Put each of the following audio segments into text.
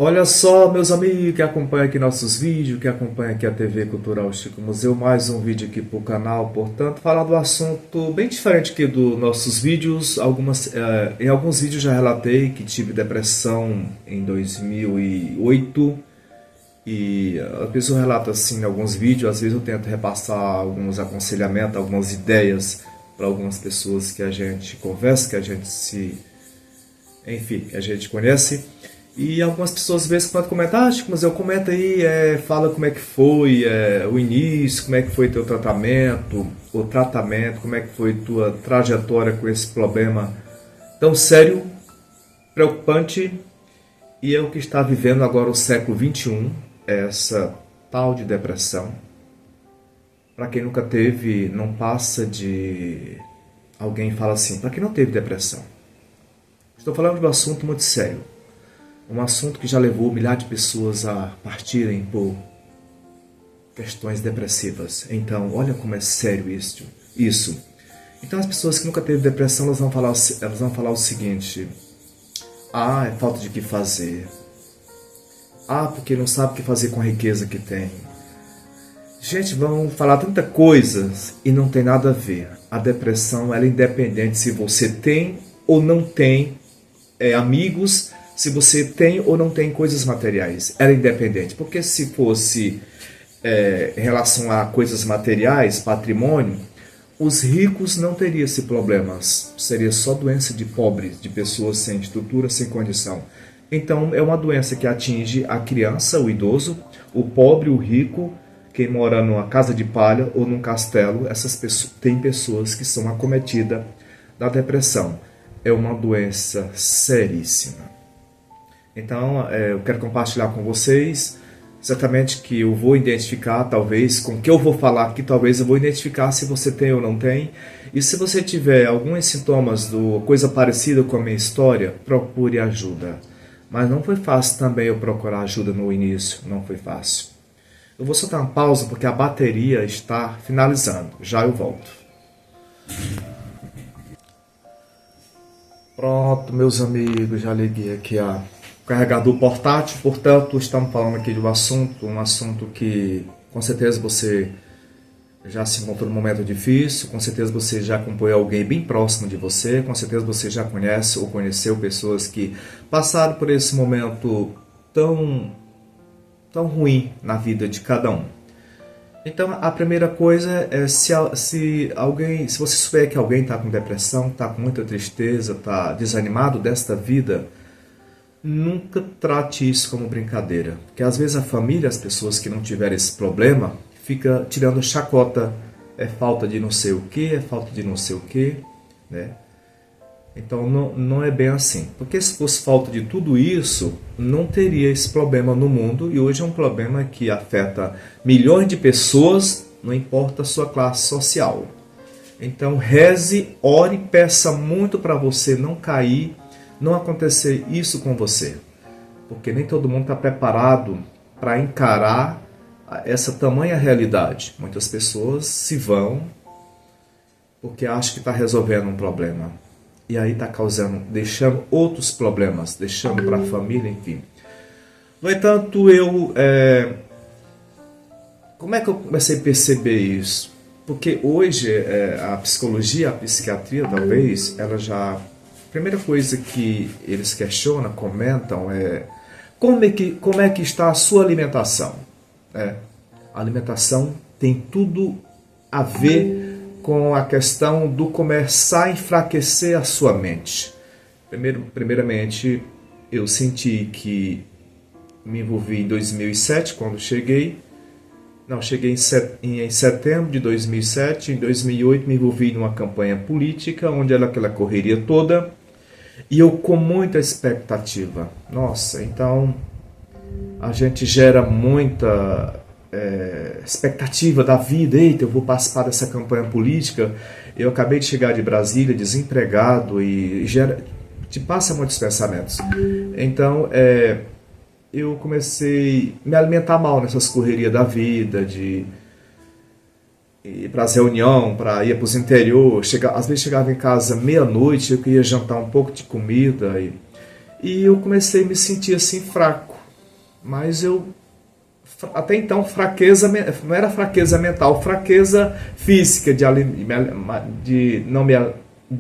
Olha só, meus amigos que acompanham aqui nossos vídeos, que acompanham aqui a TV Cultural Chico Museu, mais um vídeo aqui para o canal, portanto, falar do assunto bem diferente aqui dos nossos vídeos. Em alguns vídeos já relatei que tive depressão em 2008 e a pessoa relata assim em alguns vídeos, às vezes eu tento repassar alguns aconselhamentos, algumas ideias para algumas pessoas que a gente conversa, que a gente que a gente conhece. E algumas pessoas às vezes podem comentar, Chico, mas eu comenta aí, fala como é que foi o início, como é que foi teu tratamento, como é que foi tua trajetória com esse problema tão sério, preocupante, e é o que está vivendo agora o século XXI, essa tal de depressão. Para quem nunca teve, não passa de... Alguém fala assim, para quem não teve depressão. Estou falando de um assunto muito sério. Um assunto que já levou milhares de pessoas a partirem por questões depressivas. Então, olha como é sério isso. Então, as pessoas que nunca teve depressão, elas vão falar o seguinte: ah, é falta de que fazer. Ah, porque não sabe o que fazer com a riqueza que tem. Gente, vão falar tanta coisa e não tem nada a ver. A depressão, ela é independente se você tem ou não tem amigos, se você tem ou não tem coisas materiais. Ela é independente. Porque se fosse em relação a coisas materiais, patrimônio, os ricos não teriam esse problema. Seria só doença de pobres, de pessoas sem estrutura, sem condição. Então, é uma doença que atinge a criança, o idoso, o pobre, o rico, quem mora numa casa de palha ou num castelo. Tem pessoas que são acometidas da depressão. É uma doença seríssima. Então, eu quero compartilhar com vocês, certamente que eu vou identificar, talvez, com o que eu vou falar aqui, talvez eu vou identificar se você tem ou não tem. E se você tiver alguns sintomas coisa parecida com a minha história, procure ajuda. Mas não foi fácil também eu procurar ajuda no início, não foi fácil. Eu vou soltar uma pausa porque a bateria está finalizando, já eu volto. Pronto, meus amigos, já liguei aqui o carregador portátil. Portanto, estamos falando aqui de um assunto que com certeza você já se encontrou num momento difícil, com certeza você já acompanhou alguém bem próximo de você, com certeza você já conhece ou conheceu pessoas que passaram por esse momento tão ruim na vida de cada um. Então, a primeira coisa é se você souber que alguém está com depressão, está com muita tristeza, está desanimado desta vida, nunca trate isso como brincadeira. Porque às vezes a família, as pessoas que não tiverem esse problema, fica tirando chacota, é falta de não sei o que, é falta de não sei o que, né? Então não é bem assim. Porque se fosse falta de tudo isso, não teria esse problema no mundo. E hoje é um problema que afeta milhões de pessoas, não importa a sua classe social. Então reze, ore, peça muito para você não cair, não acontecer isso com você. Porque nem todo mundo está preparado para encarar essa tamanha realidade. Muitas pessoas se vão porque acham que está resolvendo um problema. E aí está deixando outros problemas, deixando para a família, enfim. No entanto, como é que eu comecei a perceber isso? Porque hoje a psicologia, a psiquiatria, talvez, ela já... A primeira coisa que eles questionam, comentam, como é que está a sua alimentação? A alimentação tem tudo a ver com a questão do começar a enfraquecer a sua mente. Primeiramente, eu senti que me envolvi em 2007, quando cheguei em setembro de 2007. Em 2008 me envolvi numa campanha política, onde era aquela correria toda, e eu com muita expectativa. Nossa, então a gente gera muita expectativa da vida. Eita, eu vou participar dessa campanha política. Eu acabei de chegar de Brasília, desempregado, e te passa muitos pensamentos. Então, eu comecei a me alimentar mal nessas correrias da vida, de ir para as reuniões, para ir para os interior. Às vezes chegava em casa meia-noite, eu queria jantar um pouco de comida, e eu comecei a me sentir assim fraco. mas eu até então fraqueza não era fraqueza mental, fraqueza física de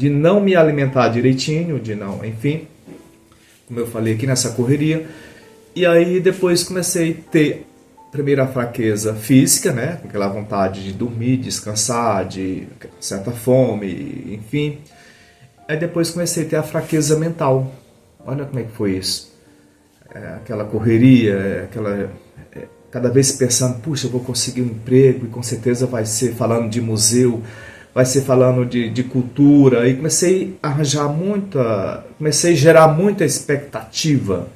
não me alimentar direitinho, de não, enfim, como eu falei aqui nessa correria. E aí depois comecei a ter primeiro a fraqueza física, né, com aquela vontade de dormir, descansar, de certa fome, enfim. Aí depois comecei a ter a fraqueza mental. Olha como é que foi isso. Aquela correria, cada vez pensando, puxa, eu vou conseguir um emprego, e com certeza vai ser falando de museu, vai ser falando de cultura. E comecei a comecei a gerar muita expectativa.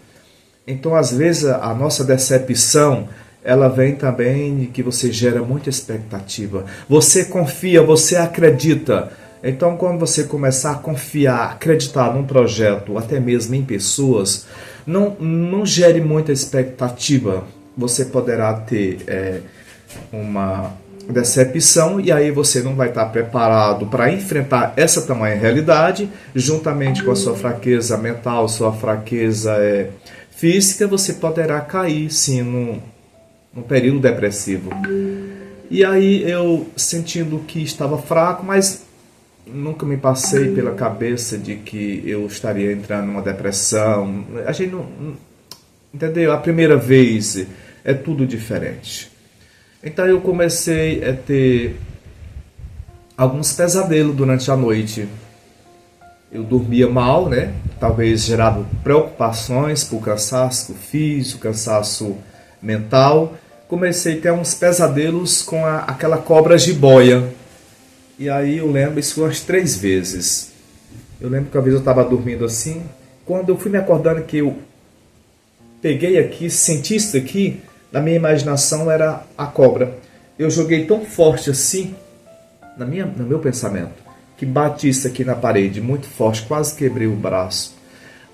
Então, às vezes, a nossa decepção, ela vem também de que você gera muita expectativa. Você confia, você acredita. Então, quando você começar a confiar, acreditar num projeto, até mesmo em pessoas, não gere muita expectativa. Você poderá ter uma decepção e aí você não vai estar preparado para enfrentar essa tamanha realidade, juntamente com a sua fraqueza mental, sua fraqueza física, você poderá cair sim num período depressivo. E aí eu sentindo que estava fraco, mas nunca me passei pela cabeça de que eu estaria entrando numa depressão. A gente não entendeu? A primeira vez é tudo diferente. Então eu comecei a ter alguns pesadelos durante a noite. Eu dormia mal, né? Talvez gerava preocupações por cansaço físico, cansaço mental. Comecei a ter uns pesadelos com aquela cobra jiboia. E aí eu lembro, isso foi umas 3 vezes. Eu lembro que uma vez eu estava dormindo assim, quando eu fui me acordando que eu peguei aqui, senti isso aqui, na minha imaginação era a cobra. Eu joguei tão forte assim, no meu pensamento, que bati isso aqui na parede, muito forte, quase quebrei o braço.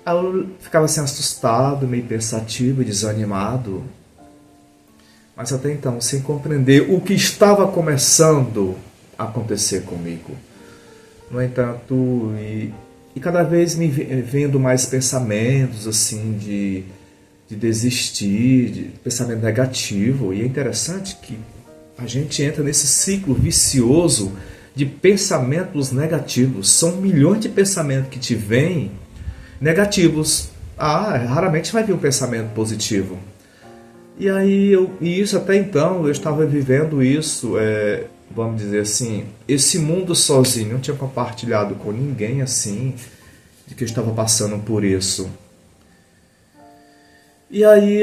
Aí eu ficava assim assustado, meio pensativo, desanimado. Mas até então, sem compreender o que estava começando a acontecer comigo. No entanto, e cada vez me vendo mais pensamentos assim de desistir, de pensamento negativo. E é interessante que a gente entra nesse ciclo vicioso de pensamentos negativos. São milhões de pensamentos que te vêm negativos. Raramente vai vir um pensamento positivo. E aí, isso até então, eu estava vivendo isso, vamos dizer assim, esse mundo sozinho, não tinha compartilhado com ninguém assim, de que eu estava passando por isso. E aí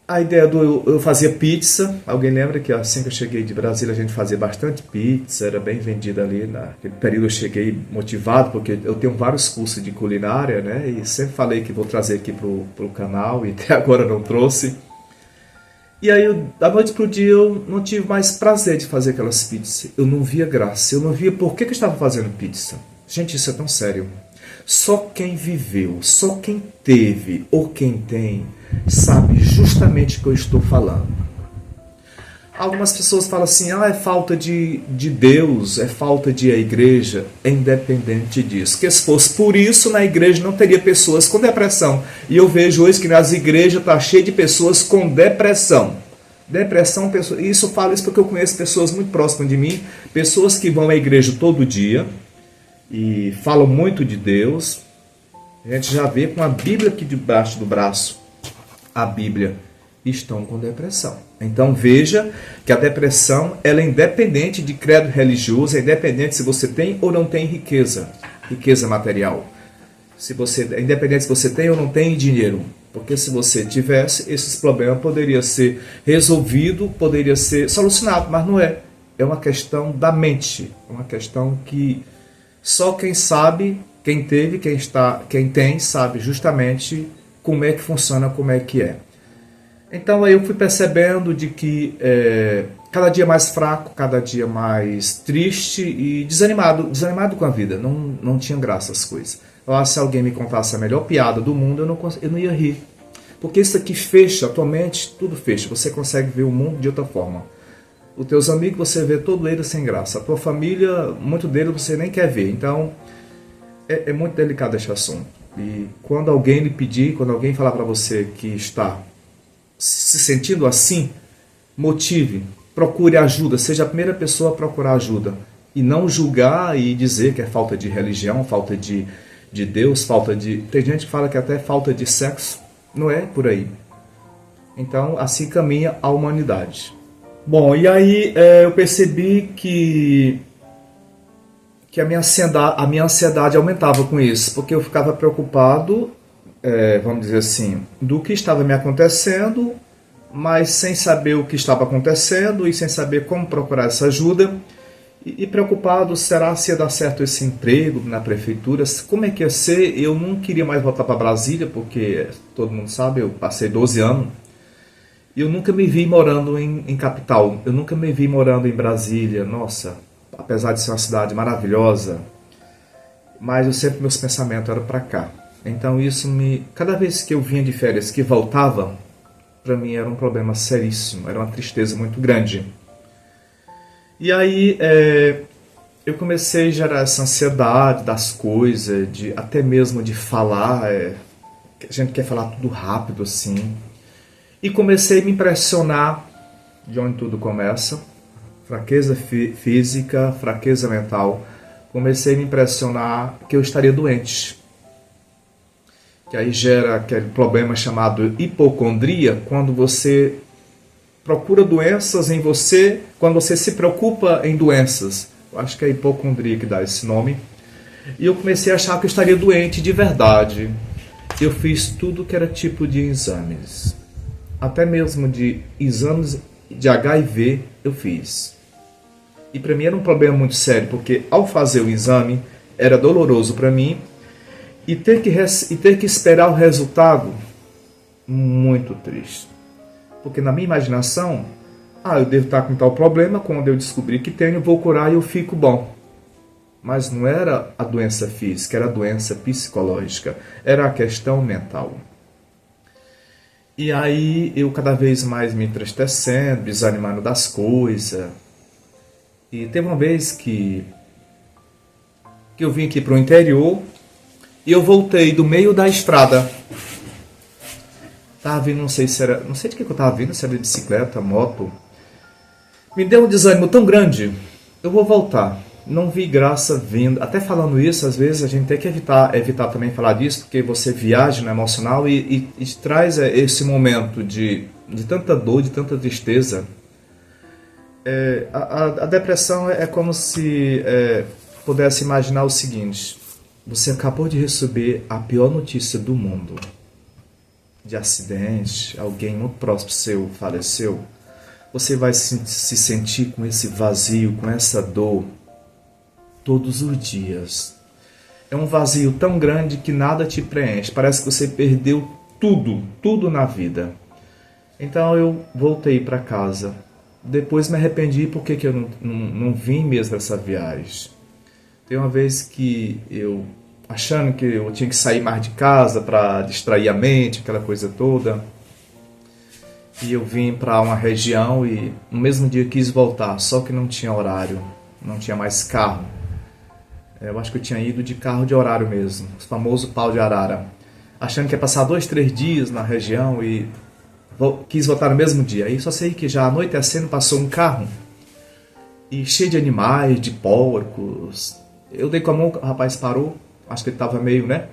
a ideia eu fazia pizza. Alguém lembra que assim que eu cheguei de Brasília a gente fazia bastante pizza, era bem vendida ali. Naquele período eu cheguei motivado, porque eu tenho vários cursos de culinária, né? E sempre falei que vou trazer aqui pro canal e até agora não trouxe. E aí, da noite pro dia, eu não tive mais prazer de fazer aquelas pizzas. Eu não via graça, eu não via por que eu estava fazendo pizza. Gente, isso é tão sério. Só quem viveu, só quem teve ou quem tem, sabe justamente o que eu estou falando. Algumas pessoas falam assim, é falta de Deus, é falta de a igreja. É independente disso. Que se fosse por isso, na igreja não teria pessoas com depressão. E eu vejo hoje que nas igrejas está cheio de pessoas com depressão. Depressão, isso eu falo isso porque eu conheço pessoas muito próximas de mim, pessoas que vão à igreja todo dia e falam muito de Deus. A gente já vê com a Bíblia aqui debaixo do braço, a Bíblia, estão com depressão. Então veja que a depressão ela é independente de credo religioso, é independente se você tem ou não tem riqueza material. É independente se você tem ou não tem dinheiro. Porque se você tivesse, esses problemas poderiam ser resolvidos, poderia ser solucionado, mas não é. É uma questão da mente, é uma questão que só quem sabe, quem teve, quem tem, sabe justamente como é que funciona, como é que é. Então aí eu fui percebendo de que cada dia mais fraco, cada dia mais triste e desanimado com a vida. Não tinha graça as coisas. Se alguém me contasse a melhor piada do mundo, eu não ia rir. Porque isso aqui fecha, atualmente tudo fecha. Você consegue ver o mundo de outra forma. Os teus amigos, você vê todo eles sem graça. A tua família, muito deles você nem quer ver. Então é muito delicado esse assunto. E quando alguém lhe pedir, quando alguém falar para você que está se sentindo assim, motive, procure ajuda, seja a primeira pessoa a procurar ajuda. E não julgar e dizer que é falta de religião, falta de Deus, falta de... Tem gente que fala que até falta de sexo. Não é por aí. Então, assim caminha a humanidade. Bom, e aí eu percebi que a minha ansiedade aumentava com isso, porque eu ficava preocupado, vamos dizer assim, do que estava me acontecendo, mas sem saber o que estava acontecendo e sem saber como procurar essa ajuda. E preocupado, será se ia dar certo esse emprego na prefeitura? Como é que ia ser? Eu não queria mais voltar para Brasília, porque todo mundo sabe, eu passei 12 anos. E eu nunca me vi morando em capital. Eu nunca me vi morando em Brasília. Nossa, apesar de ser uma cidade maravilhosa, mas meus pensamentos eram para cá. Então cada vez que eu vinha de férias, que voltava, para mim era um problema seríssimo, era uma tristeza muito grande. E aí eu comecei a gerar essa ansiedade das coisas, até mesmo de falar, a gente quer falar tudo rápido assim. E comecei a me impressionar de onde tudo começa, fraqueza física, fraqueza mental. Comecei a me impressionar que eu estaria doente. Que aí gera aquele problema chamado hipocondria, quando você procura doenças em você, quando você se preocupa em doenças. Eu acho que é a hipocondria que dá esse nome. E eu comecei a achar que eu estaria doente de verdade. Eu fiz tudo que era tipo de exames. Até mesmo de exames de HIV eu fiz. E para mim era um problema muito sério, porque ao fazer o exame era doloroso para mim e ter que esperar o resultado, muito triste. Porque na minha imaginação, eu devo estar com tal problema, quando eu descobrir que tenho, eu vou curar e eu fico bom. Mas não era a doença física, era a doença psicológica, era a questão mental. E aí eu cada vez mais me entristecendo, desanimando das coisas. E teve uma vez que eu vim aqui para o interior e eu voltei do meio da estrada. Tava vindo, não sei de que eu tava vindo, se era de bicicleta, moto. Me deu um desânimo tão grande, eu vou voltar. Não vi graça vindo. Até falando isso, às vezes a gente tem que evitar também falar disso, porque você viaja no emocional e traz esse momento de tanta dor, de tanta tristeza. A depressão é como se pudesse imaginar o seguinte: você acabou de receber a pior notícia do mundo. De acidente, alguém muito próximo seu faleceu, você vai se sentir com esse vazio, com essa dor, todos os dias. É um vazio tão grande que nada te preenche, parece que você perdeu tudo na vida. Então eu voltei para casa, depois me arrependi porque que eu não vim mesmo essa viagem. Tem uma vez que eu, achando que eu tinha que sair mais de casa para distrair a mente, aquela coisa toda. E eu vim para uma região e no mesmo dia quis voltar, só que não tinha horário, não tinha mais carro. Eu acho que eu tinha ido de carro de horário mesmo, o famoso pau de arara. Achando que ia passar 2, 3 dias na região e quis voltar no mesmo dia. Aí só sei que já anoitecendo passou um carro e cheio de animais, de porcos. Eu dei com a mão, o rapaz parou. Acho que ele estava meio, né?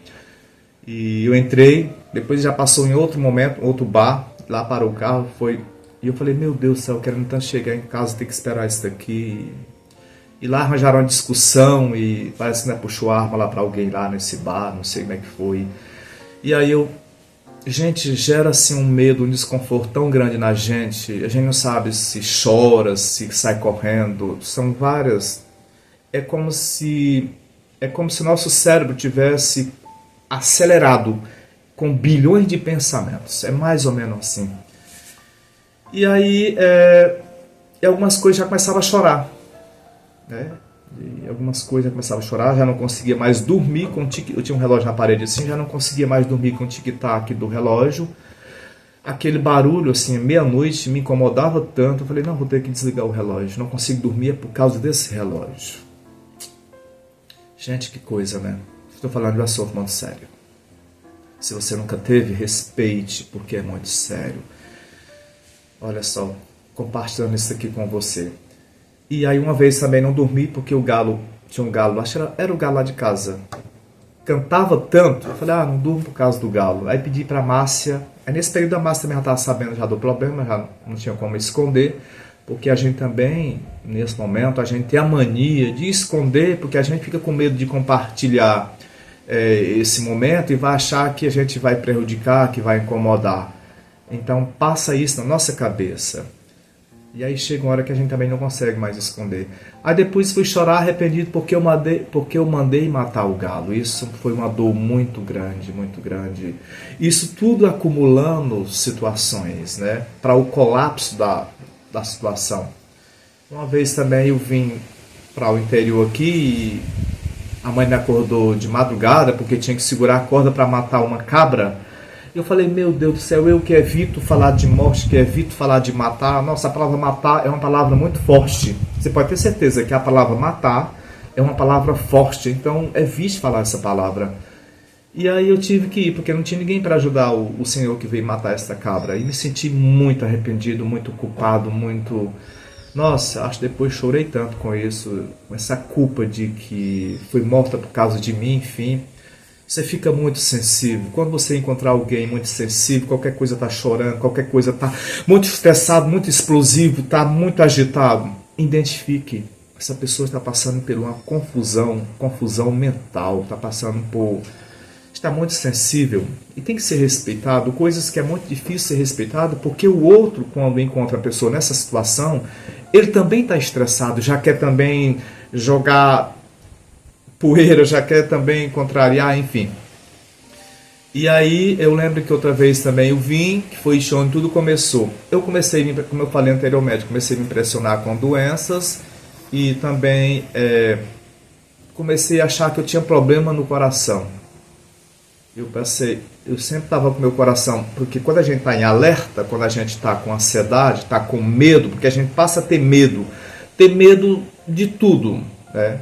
E eu entrei, depois já passou em outro momento, outro bar, lá parou o carro, foi. E eu falei, meu Deus do céu, querendo tanto chegar em casa, ter que esperar isso daqui. E lá arranjaram uma discussão e parece que né, puxou arma lá para alguém lá nesse bar, não sei como é que foi. E aí gente, gera assim um medo, um desconforto tão grande na gente, a gente não sabe se chora, se sai correndo, são várias. É como se nosso cérebro tivesse acelerado com bilhões de pensamentos. É mais ou menos assim. E aí, algumas coisas já começavam a chorar. Né? E algumas coisas já começavam a chorar, já não conseguia mais dormir com eu tinha um relógio na parede assim, já não conseguia mais dormir com o tic-tac do relógio. Aquele barulho, assim, meia-noite, me incomodava tanto. Eu falei, não, vou ter que desligar o relógio. Não consigo dormir por causa desse relógio. Gente, que coisa, né? Estou falando de um assunto muito sério. Se você nunca teve, respeite, porque é muito sério. Olha só, compartilhando isso aqui com você. E aí uma vez também não dormi porque o galo, tinha um galo, acho que era o galo lá de casa, cantava tanto, eu falei, não durmo por causa do galo. Aí pedi pra Márcia, aí nesse período a Márcia também já estava sabendo já do problema, já não tinha como esconder, porque a gente também, nesse momento, a gente tem a mania de esconder, porque a gente fica com medo de compartilhar esse momento e vai achar que a gente vai prejudicar, que vai incomodar. Então passa isso na nossa cabeça. E aí chega uma hora que a gente também não consegue mais esconder. Aí depois fui chorar arrependido porque eu mandei matar o galo. Isso foi uma dor muito grande, muito grande. Isso tudo acumulando situações, né? Para o colapso da situação. Uma vez também eu vim para o interior aqui e a mãe me acordou de madrugada porque tinha que segurar a corda para matar uma cabra. Eu falei, meu Deus do céu, eu que evito falar de morte, que evito falar de matar. Nossa, a palavra matar é uma palavra muito forte. Você pode ter certeza que a palavra matar é uma palavra forte. Então, evite falar essa palavra. E aí eu tive que ir, porque não tinha ninguém para ajudar o senhor que veio matar essa cabra. E me senti muito arrependido, muito culpado, muito... Nossa, acho que depois chorei tanto com isso. Essa culpa de que foi morta por causa de mim, enfim... Você fica muito sensível. Quando você encontrar alguém muito sensível, qualquer coisa está chorando, qualquer coisa está muito estressado, muito explosivo, está muito agitado, identifique. Essa pessoa está passando por uma confusão mental, está passando por... está muito sensível e tem que ser respeitado. Coisas que é muito difícil ser respeitado, porque o outro, quando encontra a pessoa nessa situação, ele também está estressado, já quer também jogar poeira, já quer também contrariar, enfim. E aí eu lembro que outra vez também eu vim, que foi onde tudo começou. Eu comecei, como eu falei anteriormente, comecei a me impressionar com doenças e também comecei a achar que eu tinha problema no coração. Eu sempre estava com meu coração, porque quando a gente está em alerta, quando a gente está com ansiedade, está com medo, porque a gente passa a ter medo de tudo, né?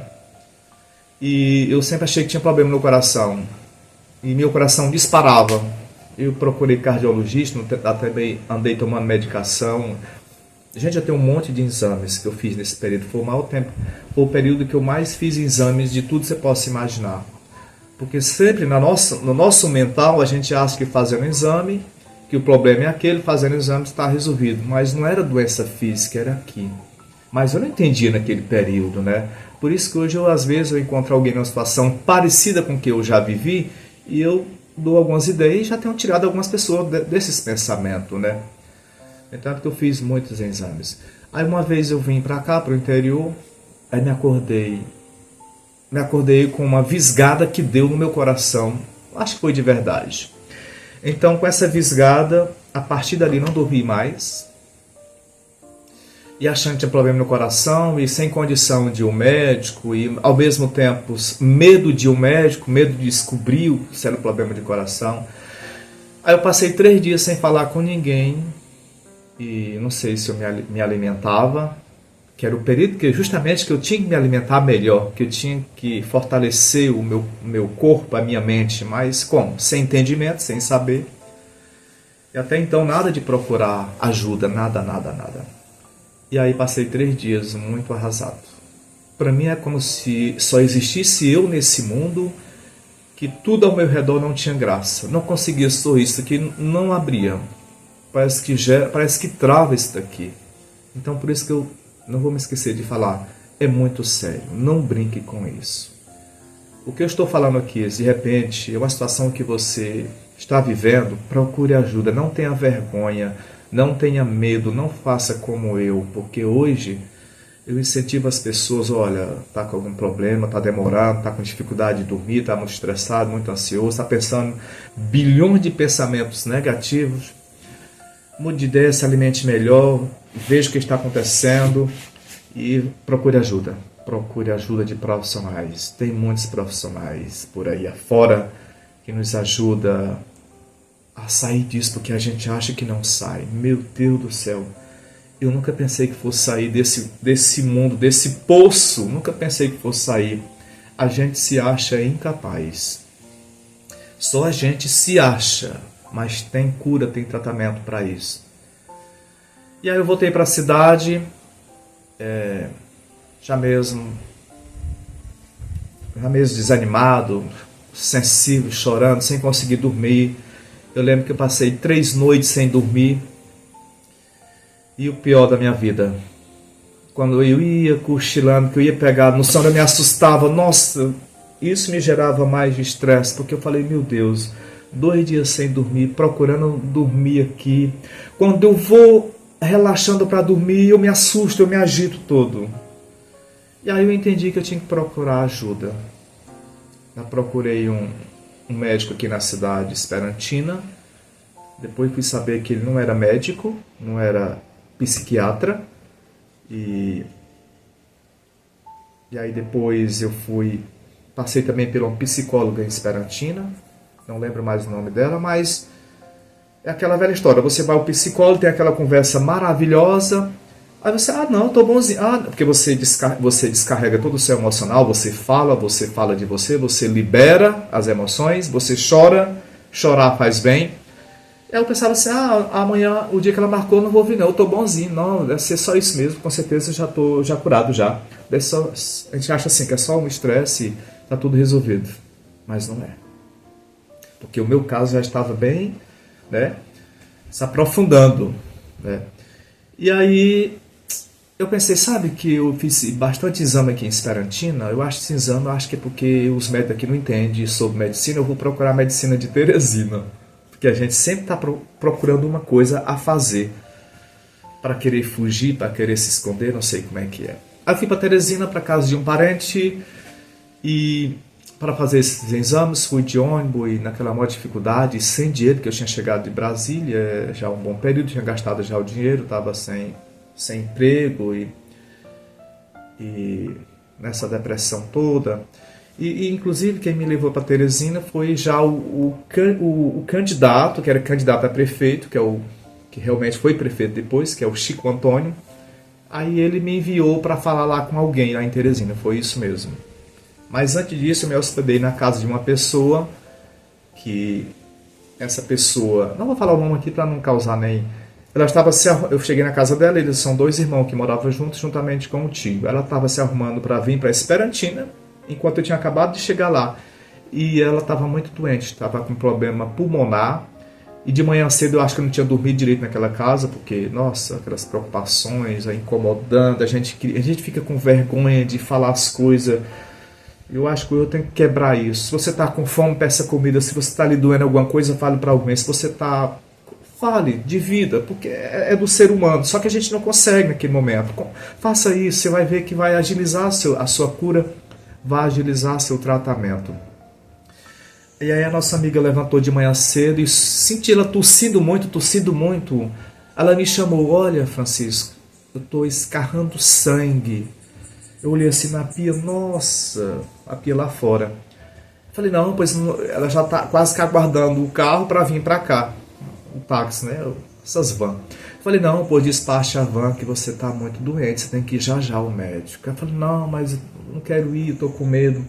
E eu sempre achei que tinha problema no coração. E meu coração disparava. Eu procurei cardiologista, até andei tomando medicação. Gente, eu tenho um monte de exames que eu fiz nesse período. Foi o maior tempo. Foi o período que eu mais fiz exames de tudo que você possa imaginar. Porque sempre no nosso mental a gente acha que fazendo exame, que o problema é aquele, fazendo exame está resolvido. Mas não era doença física, era aqui. Mas eu não entendia naquele período, né? Por isso que hoje, às vezes, eu encontro alguém numa situação parecida com o que eu já vivi e eu dou algumas ideias e já tenho tirado algumas pessoas desses pensamentos, né? Então, que eu fiz muitos exames. Aí, uma vez eu vim para cá, para o interior, aí me acordei com uma visgada que deu no meu coração. Acho que foi de verdade. Então, com essa visgada, a partir dali não dormi mais. E achando que tinha problema no coração e sem condição de ir ao médico e ao mesmo tempo medo de ir ao médico, medo de descobrir se era um problema de coração. Aí eu passei 3 dias sem falar com ninguém e não sei se eu me alimentava, que era o período que justamente que eu tinha que me alimentar melhor, que eu tinha que fortalecer o meu corpo, a minha mente, mas como? Sem entendimento, sem saber. E até então nada de procurar ajuda, nada. E aí passei 3 dias muito arrasado. Para mim é como se só existisse eu nesse mundo, que tudo ao meu redor não tinha graça. Não conseguia sorrir, isso aqui não abria. Parece que trava isso daqui. Então por isso que eu não vou me esquecer de falar, é muito sério, não brinque com isso. O que eu estou falando aqui, de repente, é uma situação que você está vivendo, procure ajuda, não tenha vergonha, não tenha medo, não faça como eu, porque hoje eu incentivo as pessoas, olha, está com algum problema, está demorando, está com dificuldade de dormir, está muito estressado, muito ansioso, está pensando bilhões de pensamentos negativos, mude de ideia, se alimente melhor, veja o que está acontecendo e procure ajuda. Procure ajuda de profissionais. Tem muitos profissionais por aí afora que nos ajudam a sair disso, porque a gente acha que não sai. Meu Deus do céu, eu nunca pensei que fosse sair desse mundo, desse poço. Nunca pensei que fosse sair. A gente se acha incapaz. Só a gente se acha, mas tem cura, tem tratamento para isso. E aí eu voltei para a cidade, já mesmo, já mesmo desanimado, sensível, chorando, sem conseguir dormir. Eu lembro que eu passei 3 noites sem dormir. E o pior da minha vida, quando eu ia cochilando, que eu ia pegar no sono, eu me assustava. Nossa, isso me gerava mais de estresse, porque eu falei, meu Deus, 2 dias sem dormir, procurando dormir aqui. Quando eu vou relaxando para dormir, eu me assusto, eu me agito todo. E aí eu entendi que eu tinha que procurar ajuda. Eu procurei um médico aqui na cidade, Esperantina. Depois fui saber que ele não era médico, não era psiquiatra. E aí depois eu passei também por uma psicóloga em Esperantina. Não lembro mais o nome dela, mas é aquela velha história. Você vai ao psicólogo, tem aquela conversa maravilhosa. Aí você, não, tô bonzinho. Porque você descarrega todo o seu emocional, você fala de você libera as emoções, você chora, chorar faz bem. Aí eu pensava assim, amanhã, o dia que ela marcou, eu não vou vir não, eu tô bonzinho. Não, deve ser só isso mesmo, com certeza eu já tô curado já. A gente acha assim que é só um estresse e tá tudo resolvido. Mas não é. Porque o meu caso já estava bem, né, se aprofundando, né. E aí eu pensei, sabe que eu fiz bastante exame aqui em Esperantina. Eu acho que esse exame, que é porque os médicos aqui não entendem sobre medicina. Eu vou procurar medicina de Teresina, porque a gente sempre está procurando uma coisa a fazer para querer fugir, para querer se esconder, não sei como é que é. Aí fui para Teresina, para casa de um parente, e para fazer esses exames fui de ônibus e naquela maior dificuldade, sem dinheiro, porque eu tinha chegado de Brasília já há um bom período, tinha gastado já o dinheiro, estava sem emprego e nessa depressão toda. E inclusive quem me levou para Teresina foi já o candidato, que era candidato a prefeito, que realmente foi prefeito depois, que é o Chico Antônio. Aí ele me enviou para falar lá com alguém lá em Teresina, foi isso mesmo. Mas antes disso eu me hospedei na casa de uma pessoa, que essa pessoa, não vou falar o nome aqui para não causar nem... Eu cheguei na casa dela, eles são 2 irmãos que moravam juntos, juntamente com o tio. Ela estava se arrumando para vir para Esperantina, enquanto eu tinha acabado de chegar lá. E ela estava muito doente, estava com problema pulmonar. E de manhã cedo eu acho que eu não tinha dormido direito naquela casa, porque, nossa, aquelas preocupações, incomodando, a gente fica com vergonha de falar as coisas. Eu acho que eu tenho que quebrar isso. Se você está com fome, peça comida. Se você está ali doendo alguma coisa, fale para alguém. Se você está... Fale de vida, porque é do ser humano. Só que a gente não consegue naquele momento. Faça isso, você vai ver que vai agilizar a sua cura, vai agilizar seu tratamento. E aí a nossa amiga levantou de manhã cedo e senti ela tossindo muito. Ela me chamou, olha Francisco, eu estou escarrando sangue. Eu olhei assim na pia, nossa, a pia lá fora. Falei, não, pois ela já está quase que aguardando o carro para vir para cá. O táxi, né? Essas vans. Falei, não, pô, despacha a van que você tá muito doente, você tem que ir já ao médico. Eu falei, não, mas eu não quero ir, eu tô com medo.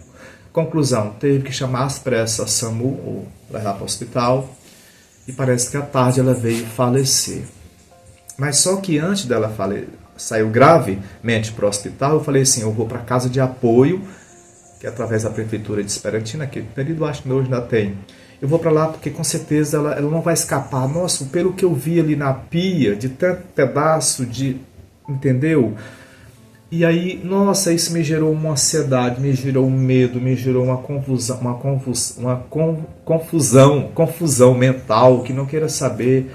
Conclusão, teve que chamar às pressas a SAMU, ou levar para o hospital, e parece que à tarde ela veio falecer. Mas só que antes dela saiu gravemente para o hospital, eu falei assim, eu vou para a casa de apoio, que é através da prefeitura de Esperantina, que período acho que hoje ainda tem. Eu vou para lá porque com certeza ela não vai escapar. Nossa, pelo que eu vi ali na pia, de tanto pedaço de... Entendeu? E aí, nossa, isso me gerou uma ansiedade, me gerou um medo, me gerou uma confusão mental, que não queira saber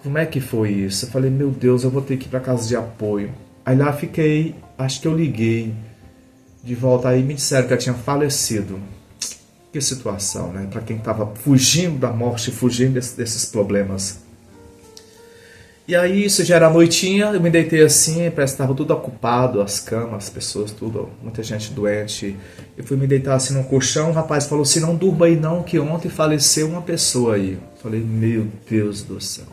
como é que foi isso. Eu falei, meu Deus, eu vou ter que ir para casa de apoio. Aí lá fiquei, acho que eu liguei de volta aí, me disseram que ela tinha falecido. Que situação, né? Para quem estava fugindo da morte, fugindo desses problemas. E aí, isso já era noitinha, eu me deitei assim, parece que estava tudo ocupado, as camas, as pessoas, tudo, muita gente doente. Eu fui me deitar assim num colchão, o rapaz falou assim, não durma aí não, que ontem faleceu uma pessoa aí. Eu falei, meu Deus do céu.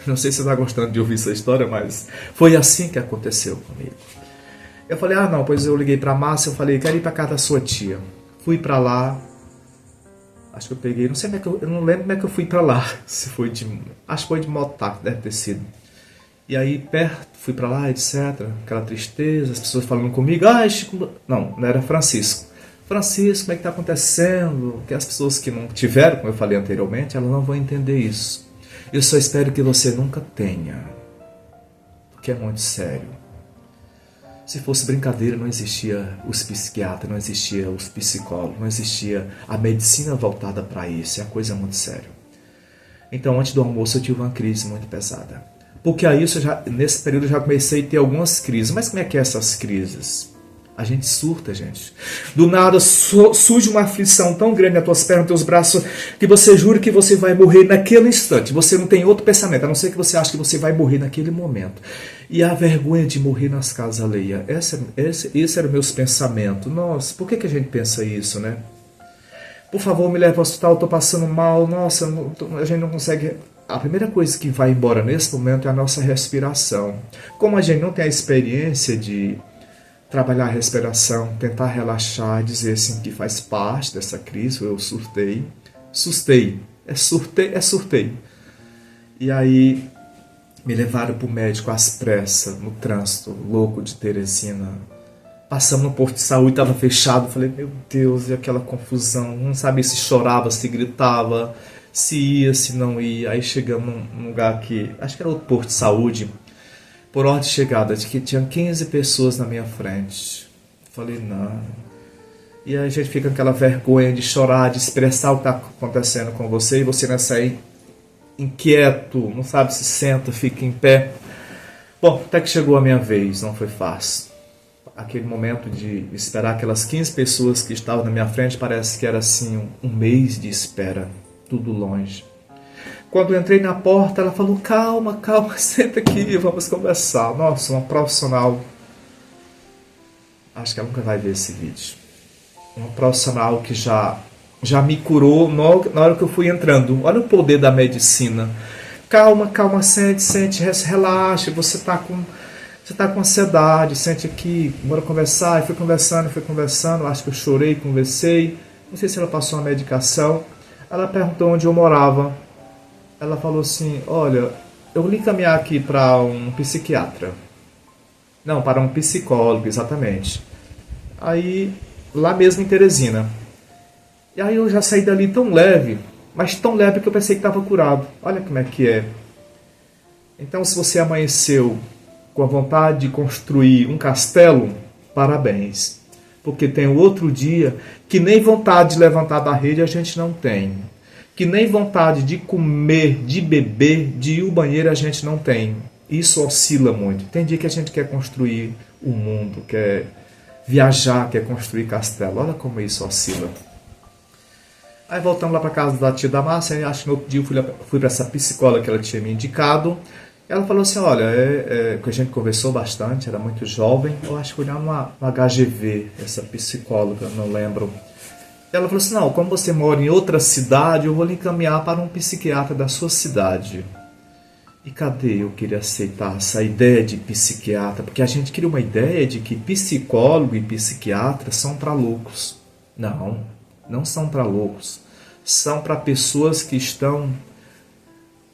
Não sei se você está gostando de ouvir essa história, mas foi assim que aconteceu comigo. Eu falei, não, pois eu liguei para a Márcia, eu falei, quero ir para casa da sua tia. Fui para lá, Acho que eu peguei, não sei como é que eu não lembro como é que eu fui pra lá. Se foi acho que foi de mototáxi, deve ter sido. E aí perto, fui pra lá, etc. Aquela tristeza, as pessoas falando comigo, Chico, não era Francisco. Francisco, como é que tá acontecendo? Que as pessoas que não tiveram, como eu falei anteriormente, elas não vão entender isso. Eu só espero que você nunca tenha, porque é muito sério. Se fosse brincadeira, não existia os psiquiatras, não existia os psicólogos, não existia a medicina voltada para isso. É uma coisa muito séria. Então, antes do almoço, eu tive uma crise muito pesada. Porque aí, nesse período, eu já comecei a ter algumas crises. Mas como é que é essas crises? A gente surta, gente. Do nada surge uma aflição tão grande nas tuas pernas, nos teus braços, que você jura que você vai morrer naquele instante. Você não tem outro pensamento, a não ser que você ache que você vai morrer naquele momento. E a vergonha de morrer nas casas alheias. Esse era o meus pensamentos. Nossa, por que a gente pensa isso, né? Por favor, me leve ao hospital, eu estou passando mal. Nossa, a gente não consegue... A primeira coisa que vai embora nesse momento é a nossa respiração. Como a gente não tem a experiência de trabalhar a respiração, tentar relaxar, dizer assim que faz parte dessa crise, eu surtei. Surtei. E aí me levaram para o médico às pressas, no trânsito louco de Teresina. Passamos no posto de saúde, estava fechado. Falei, meu Deus, e aquela confusão. Não sabia se chorava, se gritava, se ia, se não ia. Aí chegamos num lugar que, acho que era outro posto de saúde, por ordem de chegada, de que tinha 15 pessoas na minha frente. Falei, não. E aí a gente fica com aquela vergonha de chorar, de expressar o que está acontecendo com você, e você nessa aí inquieto, não sabe se senta, fica em pé. Bom, até que chegou a minha vez, não foi fácil. Aquele momento de esperar aquelas 15 pessoas que estavam na minha frente, parece que era assim um mês de espera, tudo longe. Quando eu entrei na porta, ela falou, calma, senta aqui, vamos conversar. Nossa, uma profissional, acho que ela nunca vai ver esse vídeo. Uma profissional que já me curou na hora que eu fui entrando. Olha o poder da medicina. Calma, sente, relaxa, você está com ansiedade, sente aqui, bora conversar. E fui conversando, acho que eu chorei, conversei. Não sei se ela passou uma medicação. Ela perguntou onde eu morava. Ela falou assim, olha, eu vou lhe encaminhar aqui para um psiquiatra. Não, para um psicólogo, exatamente. Aí, lá mesmo em Teresina. E aí eu já saí dali tão leve, mas tão leve que eu pensei que estava curado. Olha como é que é. Então, se você amanheceu com a vontade de construir um castelo, parabéns. Porque tem o outro dia que nem vontade de levantar da rede a gente não tem. Que nem vontade de comer, de beber, de ir ao banheiro a gente não tem. Isso oscila muito. Tem dia que a gente quer construir o mundo, quer viajar, quer construir castelo. Olha como isso oscila. Aí voltamos lá para casa da tia da Márcia, acho que no outro dia eu fui para essa psicóloga que ela tinha me indicado. Ela falou assim, olha, que a gente conversou bastante, era muito jovem, eu acho que foi uma HGV, essa psicóloga, não lembro. Ela falou assim, não, como você mora em outra cidade, eu vou lhe encaminhar para um psiquiatra da sua cidade. E cadê eu queria aceitar essa ideia de psiquiatra? Porque a gente cria uma ideia de que psicólogo e psiquiatra são para loucos. Não são para loucos. São para pessoas que estão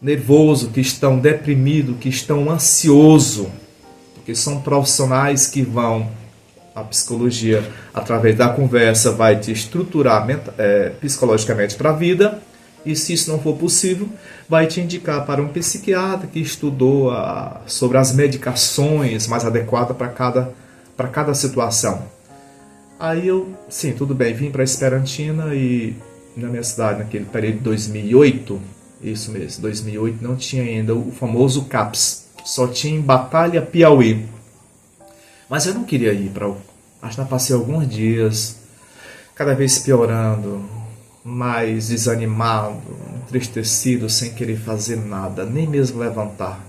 nervoso, que estão deprimidos, que estão ansiosos. Porque são profissionais que vão... A psicologia, através da conversa, vai te estruturar psicologicamente para a vida. E se isso não for possível, vai te indicar para um psiquiatra que estudou sobre as medicações mais adequadas para cada situação. Aí eu, sim, tudo bem, vim para Esperantina e na minha cidade, naquele período de 2008, isso mesmo, 2008, não tinha ainda o famoso CAPS, só tinha em Batalha, Piauí. Mas eu não queria ir para o... Acho que eu passei alguns dias, cada vez piorando, mais desanimado, entristecido, sem querer fazer nada, nem mesmo levantar.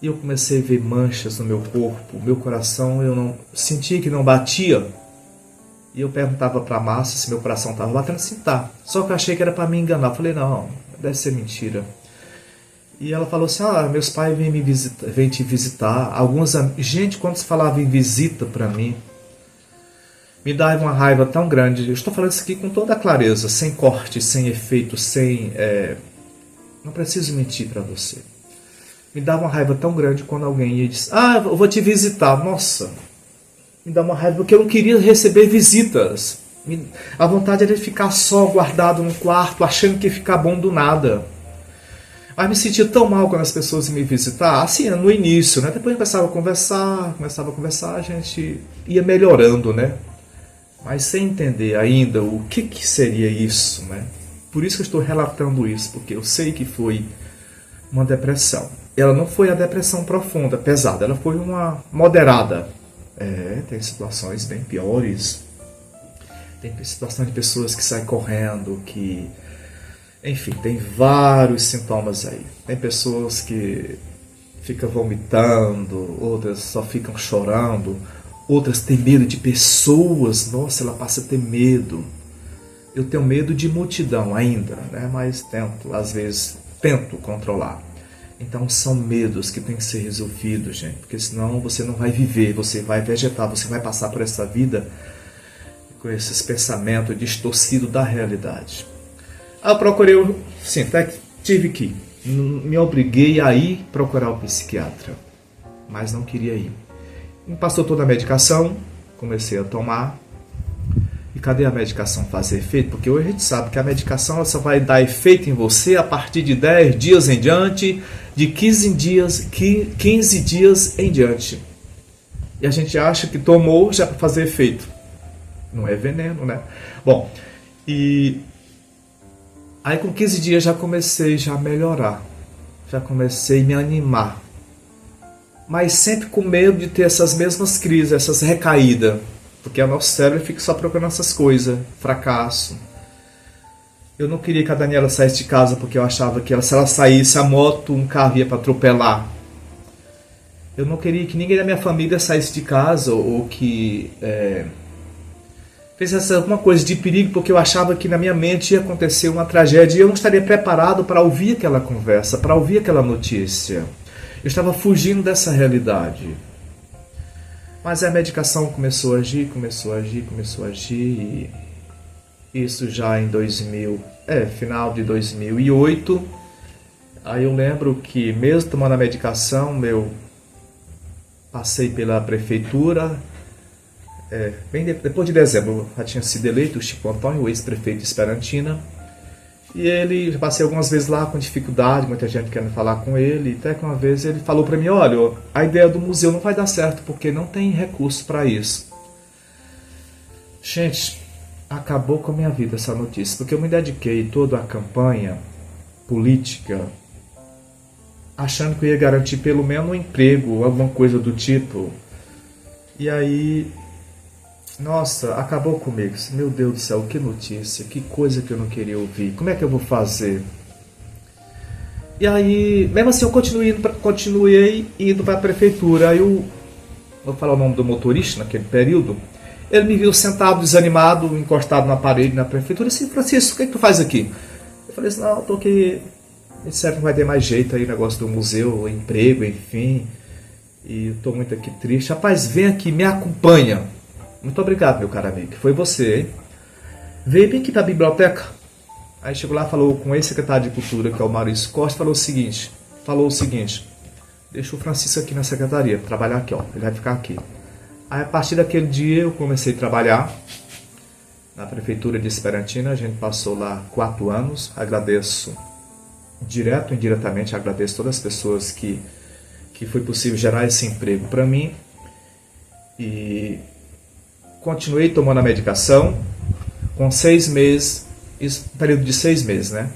E eu comecei a ver manchas no meu corpo, meu coração, eu não sentia que não batia. E eu perguntava para a Márcia se meu coração estava batendo, sim, tá. Só que eu achei que era para me enganar. Eu falei, não, deve ser mentira. E ela falou assim, meus pais vêm te visitar. Gente, quando se falava em visita para mim, Me dava uma raiva tão grande. Eu estou falando isso aqui com toda a clareza, sem corte, sem efeito, sem... Não preciso mentir para você. Me dava uma raiva tão grande quando alguém ia dizer: ah, eu vou te visitar. Nossa, me dá uma raiva porque eu não queria receber visitas. A vontade era de ficar só, guardado no quarto, achando que ia ficar bom do nada. Mas me sentia tão mal quando as pessoas iam me visitar, assim, no início, né? Depois começava a conversar, a gente ia melhorando, né? Mas sem entender ainda o que seria isso, né? Por isso que eu estou relatando isso, porque eu sei que foi uma depressão. Ela não foi a depressão profunda, pesada, ela foi uma moderada. Tem situações bem piores. Tem situações de pessoas que saem correndo, que... Enfim, tem vários sintomas aí. Tem pessoas que ficam vomitando, outras só ficam chorando, outras têm medo de pessoas. Nossa, ela passa a ter medo. Eu tenho medo de multidão ainda, né? Mas às vezes tento controlar. Então são medos que têm que ser resolvidos, gente, porque senão você não vai viver, você vai vegetar, você vai passar por essa vida com esses pensamentos distorcidos da realidade. Aí eu procurei, sim, até que tive que ir. Me obriguei a ir procurar o psiquiatra, mas não queria ir. Me passou toda a medicação, comecei a tomar. E cadê a medicação fazer efeito? Porque hoje a gente sabe que a medicação ela só vai dar efeito em você a partir de 10 dias em diante, de 15 dias em diante. E a gente acha que tomou já para fazer efeito. Não é veneno, né? Bom, e aí com 15 dias já comecei a melhorar. Já comecei a me animar. Mas sempre com medo de ter essas mesmas crises, essas recaídas. Porque o nosso cérebro fica só procurando essas coisas. Fracasso. Eu não queria que a Daniela saísse de casa porque eu achava que se ela saísse, a moto, um carro ia para atropelar. Eu não queria que ninguém da minha família saísse de casa ou que fizesse alguma coisa de perigo, porque eu achava que na minha mente ia acontecer uma tragédia e eu não estaria preparado para ouvir aquela conversa, para ouvir aquela notícia. Eu estava fugindo dessa realidade. Mas a medicação começou a agir, e isso já em final de 2008. Aí eu lembro que mesmo tomando a medicação, eu passei pela prefeitura, bem depois de dezembro, já tinha sido eleito o Chico Antônio, o ex-prefeito de Esperantina, e ele, passei algumas vezes lá com dificuldade, muita gente querendo falar com ele, até que uma vez ele falou para mim: olha, a ideia do museu não vai dar certo, porque não tem recurso para isso. Gente, acabou com a minha vida essa notícia, porque eu me dediquei toda a campanha política, achando que eu ia garantir pelo menos um emprego, alguma coisa do tipo. E aí... Nossa, acabou comigo. Meu Deus do céu, que notícia, que coisa que eu não queria ouvir. Como é que eu vou fazer? E aí, mesmo assim, eu continuei indo para a prefeitura. Aí eu vou falar o nome do motorista naquele período. Ele me viu sentado, desanimado, encostado na parede na prefeitura. E disse: Francisco, o que é que tu faz aqui? Eu falei assim: não, eu tô aqui. Me disseram que não vai ter mais jeito aí, negócio do museu, emprego, enfim. E eu tô muito aqui triste. Rapaz, vem aqui, me acompanha. Muito obrigado, meu caro amigo. Foi você, hein? Veio bem aqui para a biblioteca. Aí chegou lá, falou com o ex-secretário de Cultura, que é o Maurício Costa, falou o seguinte: deixa o Francisco aqui na secretaria, trabalhar aqui, ó. Ele vai ficar aqui. Aí a partir daquele dia eu comecei a trabalhar na prefeitura de Esperantina. A gente passou lá 4 anos. Agradeço direto e indiretamente, agradeço todas as pessoas que foi possível gerar esse emprego para mim. E continuei tomando a medicação com 6 meses, isso, período de 6 meses, né?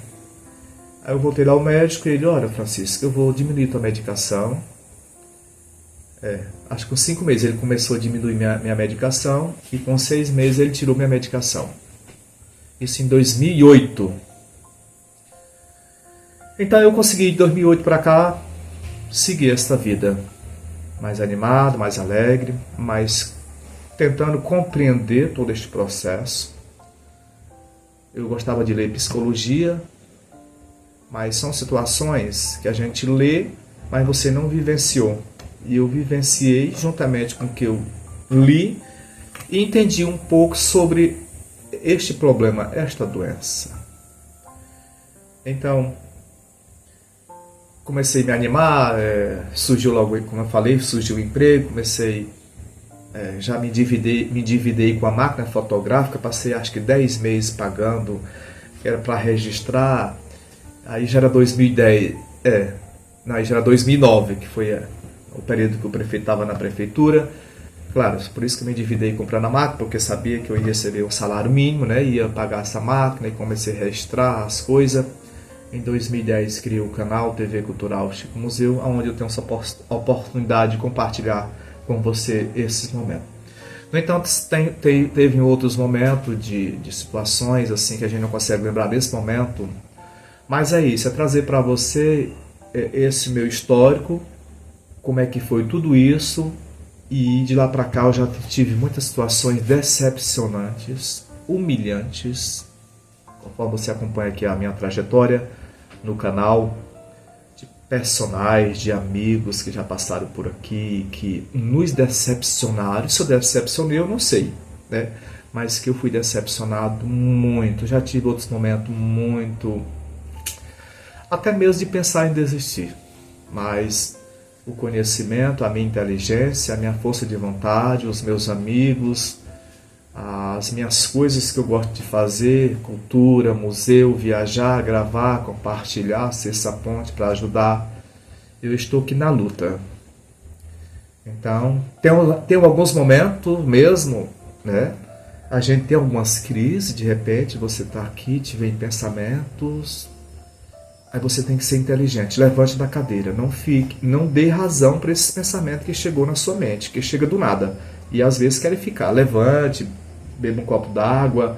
Aí eu voltei lá ao médico e ele: olha, Francisco, eu vou diminuir tua medicação. Acho que com 5 meses ele começou a diminuir minha medicação e com 6 meses ele tirou minha medicação. Isso em 2008. Então eu consegui de 2008 para cá seguir esta vida mais animado, mais alegre, mais tentando compreender todo este processo. Eu gostava de ler psicologia, mas são situações que a gente lê, mas você não vivenciou. E eu vivenciei juntamente com o que eu li, e entendi um pouco sobre este problema, esta doença. Então, comecei a me animar, surgiu logo, como eu falei, surgiu o emprego, comecei, já me endividei com a máquina fotográfica, passei acho que 10 meses pagando, que era para registrar, aí já era 2010, não, aí já era 2009, que foi o período que o prefeito estava na prefeitura. Claro, por isso que eu me endividei comprando a máquina, porque sabia que eu ia receber um salário mínimo, né? Ia pagar essa máquina e comecei a registrar as coisas. Em 2010 criei o canal TV Cultural Chico Museu, onde eu tenho essa oportunidade de compartilhar com você esses momentos. No entanto, teve outros momentos de situações assim que a gente não consegue lembrar nesse momento, mas é isso, é trazer para você esse meu histórico, como é que foi tudo isso. E de lá para cá eu já tive muitas situações decepcionantes, humilhantes, conforme você acompanha aqui a minha trajetória no canal, de personagens, de amigos que já passaram por aqui, que nos decepcionaram. Se eu decepcionei, eu não sei, né? Mas que eu fui decepcionado muito. Já tive outros momentos muito, até mesmo de pensar em desistir, mas o conhecimento, a minha inteligência, a minha força de vontade, os meus amigos, as minhas coisas que eu gosto de fazer, cultura, museu, viajar, gravar, compartilhar, ser essa ponte para ajudar, eu estou aqui na luta. Então, tem alguns momentos mesmo, né? A gente tem algumas crises, de repente você está aqui, te vem pensamentos. Aí você tem que ser inteligente, levante da cadeira, não dê razão para esse pensamento que chegou na sua mente, que chega do nada. E às vezes querem ficar, levante, beba um copo d'água,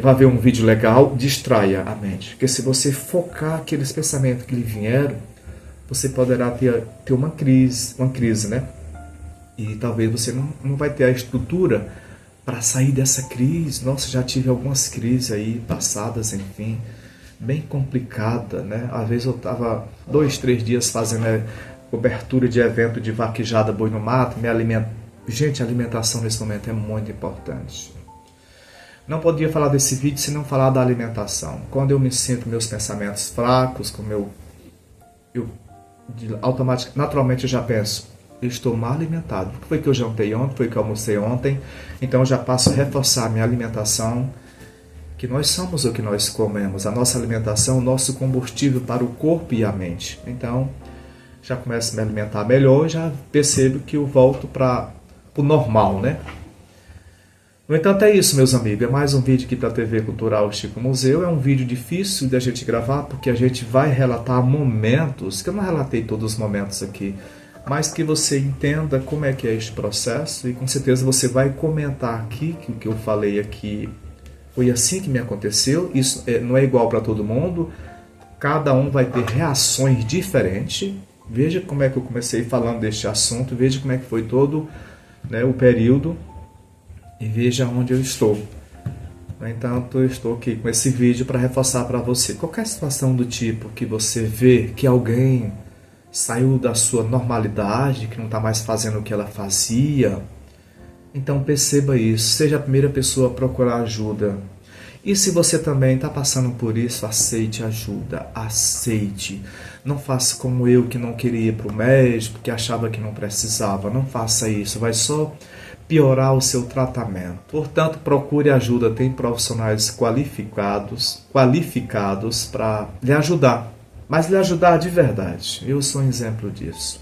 vá ver um vídeo legal, distraia a mente. Porque se você focar aqueles pensamentos que lhe vieram, você poderá ter uma crise, né? E talvez você não vai ter a estrutura para sair dessa crise. Nossa, já tive algumas crises aí passadas, enfim, bem complicada, né? Às vezes eu estava 2, 3 dias fazendo cobertura de evento de vaquejada boi no mato, Gente, a alimentação nesse momento é muito importante. Não podia falar desse vídeo se não falar da alimentação. Quando eu me sinto meus pensamentos fracos, como naturalmente eu já penso, eu estou mal alimentado. O que foi que eu jantei ontem? Foi que eu almocei ontem? Então eu já passo a reforçar a minha alimentação, que nós somos o que nós comemos. A nossa alimentação é o nosso combustível para o corpo e a mente. Então, já começo a me alimentar melhor, já percebo que eu volto para o normal, né? No entanto, é isso, meus amigos. É mais um vídeo aqui para a TV Cultural Chico Museu. É um vídeo difícil da gente gravar, porque a gente vai relatar momentos, que eu não relatei todos os momentos aqui, mas que você entenda como é que é este processo, e com certeza você vai comentar aqui que o que eu falei aqui foi assim que me aconteceu. Isso não é igual para todo mundo, cada um vai ter reações diferentes. Veja como é que eu comecei falando deste assunto, veja como é que foi todo, né, o período, e veja onde eu estou. No entanto, eu estou aqui com esse vídeo para reforçar para você. Qualquer situação do tipo que você vê que alguém saiu da sua normalidade, que não está mais fazendo o que ela fazia, então perceba isso, seja a primeira pessoa a procurar ajuda. E se você também está passando por isso, aceite ajuda, aceite. Não faça como eu, que não queria ir para o médico, que achava que não precisava. Não faça isso, vai só piorar o seu tratamento. Portanto, procure ajuda, tem profissionais qualificados para lhe ajudar, mas lhe ajudar de verdade. Eu sou um exemplo disso.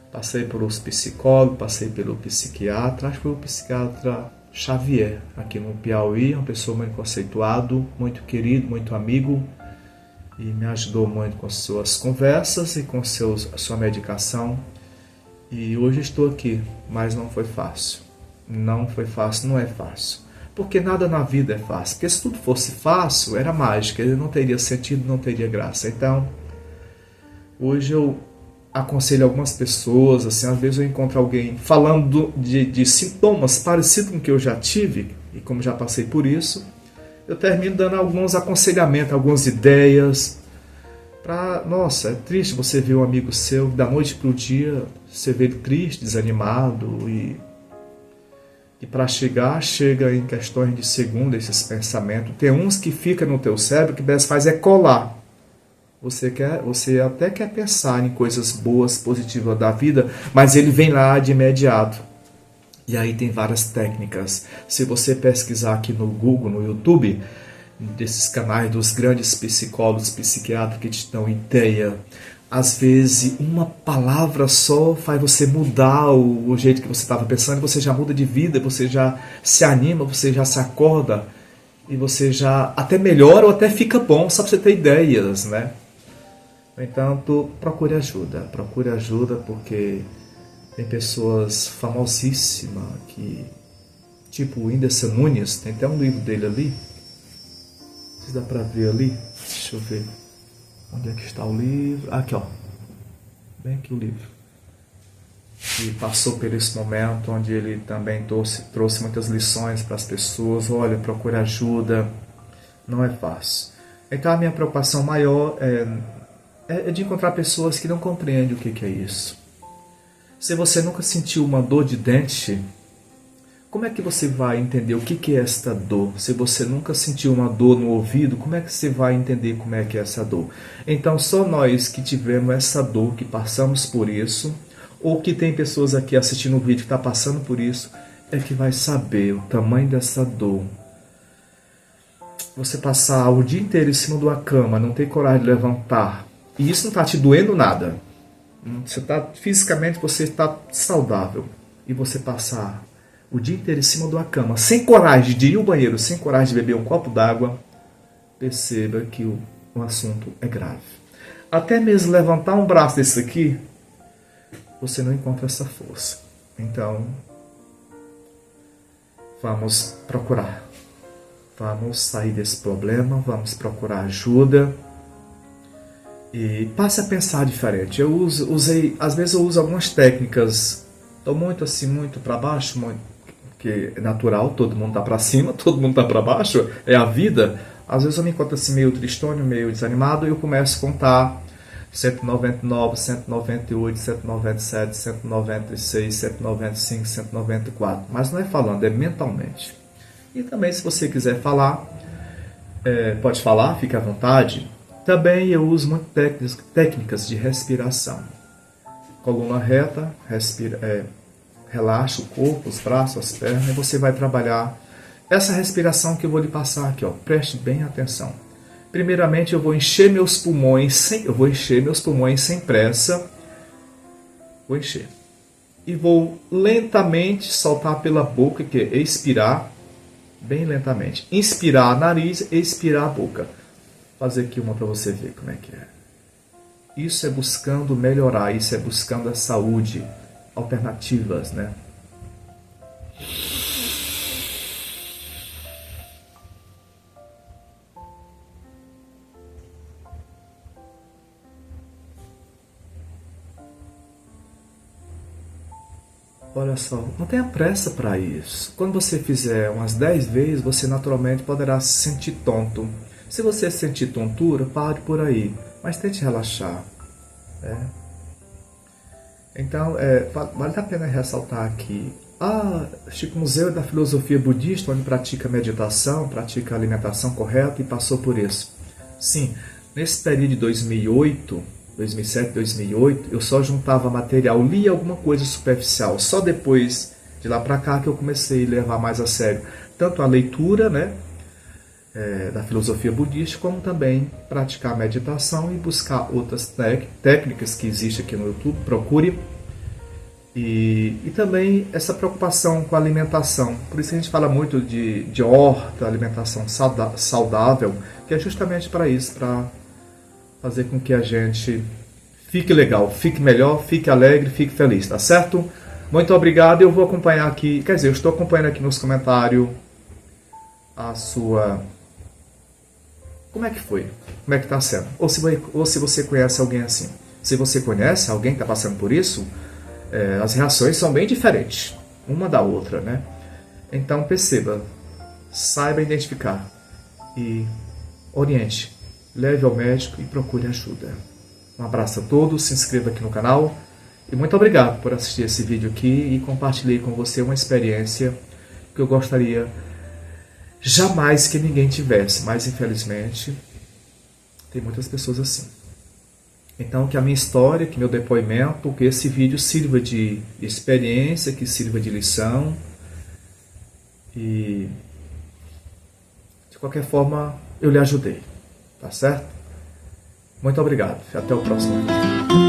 Passei por os psicólogos, passei pelo psiquiatra, acho que foi o psiquiatra Xavier, aqui no Piauí, uma pessoa muito conceituado, muito querido, muito amigo, e me ajudou muito com suas conversas e com sua medicação. E hoje estou aqui, mas não foi fácil. Não foi fácil, não é fácil. Porque nada na vida é fácil. Porque se tudo fosse fácil, era mágica, ele não teria sentido, não teria graça. Então, hoje eu aconselho algumas pessoas, assim, às vezes eu encontro alguém falando de sintomas parecidos com o que eu já tive, e como já passei por isso, eu termino dando alguns aconselhamentos, algumas ideias. Nossa, é triste você ver um amigo seu, da noite para o dia, você vê ele triste, desanimado, e que para chegar, chega em questões de segundo esses pensamentos. Tem uns que ficam no teu cérebro que o que faz é colar. Você até quer pensar em coisas boas, positivas da vida, mas ele vem lá de imediato. E aí tem várias técnicas. Se você pesquisar aqui no Google, no YouTube, desses canais dos grandes psicólogos, psiquiatras que te dão ideia, às vezes uma palavra só faz você mudar o jeito que você estava pensando, você já muda de vida, você já se anima, você já se acorda e você já até melhora ou até fica bom, só para você ter ideias, né? No entanto, procure ajuda porque tem pessoas famosíssimas que, tipo o Whindersson Nunes, tem até um livro dele ali, não sei se dá para ver ali, deixa eu ver. Onde é que está o livro? Aqui, ó. Bem aqui o livro. E passou por esse momento onde ele também trouxe muitas lições para as pessoas. Olha, procure ajuda. Não é fácil. Então a minha preocupação maior é de encontrar pessoas que não compreendem o que é isso. Se você nunca sentiu uma dor de dente, como é que você vai entender o que é esta dor? Se você nunca sentiu uma dor no ouvido, como é que você vai entender como é que é essa dor? Então, só nós que tivemos essa dor, que passamos por isso, ou que tem pessoas aqui assistindo o vídeo que está passando por isso, é que vai saber o tamanho dessa dor. Você passar o dia inteiro em cima de uma cama, não ter coragem de levantar, e isso não está te doendo nada. Fisicamente você está saudável, e você passar o dia inteiro em cima de uma cama, sem coragem de ir ao banheiro, sem coragem de beber um copo d'água, perceba que o assunto é grave. Até mesmo levantar um braço desse aqui, você não encontra essa força. Então, vamos procurar. Vamos sair desse problema, vamos procurar ajuda. E passe a pensar diferente. Às vezes eu uso algumas técnicas, estou muito para baixo, que é natural, todo mundo está para cima, todo mundo está para baixo, é a vida. Às vezes eu me encontro assim meio tristonho, meio desanimado, e eu começo a contar 199, 198, 197, 196, 195, 194. Mas não é falando, é mentalmente. E também, se você quiser falar, pode falar, fique à vontade. Também eu uso muito técnicas de respiração. Coluna reta, relaxa o corpo, os braços, as pernas, e você vai trabalhar essa respiração que eu vou lhe passar aqui, ó. Preste bem atenção. Primeiramente, eu vou encher meus pulmões sem pressa. Vou encher. E vou lentamente soltar pela boca, que é expirar, bem lentamente. Inspirar nariz, expirar a boca. Vou fazer aqui uma para você ver como é que é. Isso é buscando melhorar, isso é buscando a saúde, alternativas, né? Olha só, não tenha pressa para isso. Quando você fizer umas 10 vezes, você naturalmente poderá se sentir tonto. Se você sentir tontura, pare por aí, mas tente relaxar. Então, vale a pena ressaltar aqui. Chico Museu é da filosofia budista, onde pratica meditação, pratica alimentação correta e passou por isso. Sim, nesse período de 2007, 2008, eu só juntava material, lia alguma coisa superficial. Só depois de lá para cá que eu comecei a levar mais a sério tanto a leitura, né, da filosofia budista, como também praticar meditação e buscar outras técnicas que existem aqui no YouTube. Procure. E também essa preocupação com a alimentação. Por isso a gente fala muito de horta, alimentação saudável, que é justamente para isso, para fazer com que a gente fique legal, fique melhor, fique alegre, fique feliz, tá certo? Muito obrigado, eu vou acompanhar aqui, eu estou acompanhando aqui nos comentários a sua... Como é que foi? Como é que está sendo? Ou se você conhece alguém assim. Se você conhece alguém que está passando por isso, as reações são bem diferentes, uma da outra, né? Então perceba, saiba identificar e oriente. Leve ao médico e procure ajuda. Um abraço a todos, se inscreva aqui no canal e muito obrigado por assistir esse vídeo aqui e compartilhei com você uma experiência que eu gostaria jamais que ninguém tivesse, mas infelizmente tem muitas pessoas assim. Então, que a minha história, que meu depoimento, que esse vídeo sirva de experiência, que sirva de lição. E, de qualquer forma, eu lhe ajudei. Tá certo? Muito obrigado. Até o próximo vídeo.